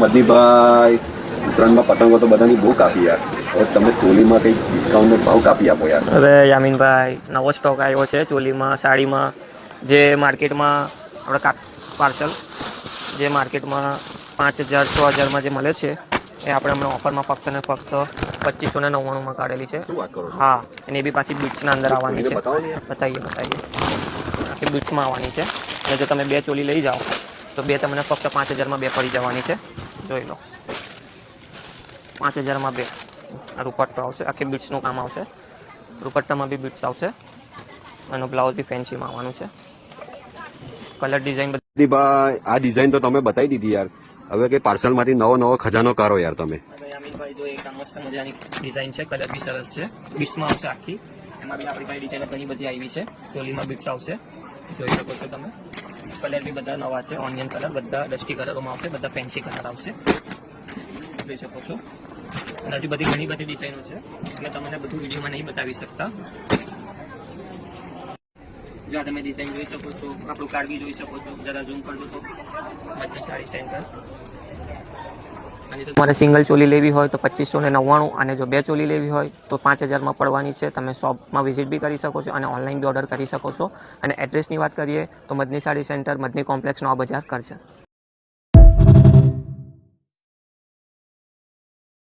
મદનીભાઈ, ઉત્તરાયણમાં પતંગો તો બધાની બહુ કાપી યાર. હવે તમે ચોલીમાં કંઈક ડિસ્કાઉન્ટનો ભાવ કાપી આપો યાર. અરે યામીનભાઈ, નવો સ્ટોક આવ્યો છે ચોલીમાં, સાડીમાં. જે માર્કેટમાં આપણે પાર્સલ જે માર્કેટમાં 5,000 6,000માં જે મળે છે એ આપણે હમણાં ઓફરમાં ફક્ત ને ફક્ત 2599માં કાઢેલી છે. શું વાત કરો છો? હા, અને એ બી પાછી બીટ્સના અંદર આવવાની છે. બતાવીએ આખી બીટ્સમાં આવવાની છે. અને જો તમે 2 ચોલી લઈ જાઓ તો 2 તમને ફક્ત 5,000માં 2 પડી જવાની છે. જોઈ લો, 5,000માં 2. આ રૂપટ્ટો આવશે, આખી બીટ્સનું કામ આવશે. રૂપટ્ટામાં બી બીટ્સ આવશે અને બ્લાઉઝ બી ફેન્સીમાં આવવાનું છે. કલર ડિઝાઇન મદનીભાઈ, આ ડિઝાઇન તો તમે બતાવી દીધી યાર. હવે કે પાર્સલમાંથી નવો ખજાનો કાઢો યાર તમે. યામીનભાઈ, જો એક મસ્ત મજાની ડિઝાઇન છે, કલર બી સરસ છે, બીટ્સમાં આવશે આખી. એમાં બી આપણી પાસે ડિઝાઇન ઘણી બધી આવી છે. ચોલીમાં બીટ્સ આવશે, જોઈ શકો છો તમે. કલર બી બધા નવા છે, ઓનિયન કલર, બધા ડસ્ટી કલરોમાં આવશે, બધા ફેન્સી કલર આવશે, જોઈ શકો છો. અને હજુ બધી ઘણી બધી ડિઝાઇનો છે, એટલે તમને બધું વિડીયોમાં નહીં બતાવી શકતા. જો તમે ડિઝાઇન જોઈ શકો છો, આપણું કાર્ડ બી જોઈ શકો છો. જરા ઝૂમ કરજો તો મદની સાડી સેન્ટર. અને જો તમારે સિંગલ ચોલી લેવી હોય તો 2599, અને જો 2 ચોલી લેવી હોય તો 5,000માં પડવાની છે. તમે શોપમાં વિઝિટ બી કરી શકો છો અને ઓનલાઈન બી ઓર્ડર કરી શકો છો. અને એડ્રેસની વાત કરીએ તો મદની સાડી સેન્ટર, મદની કોમ્પ્લેક્સ, નવા બજાર, કરજણ.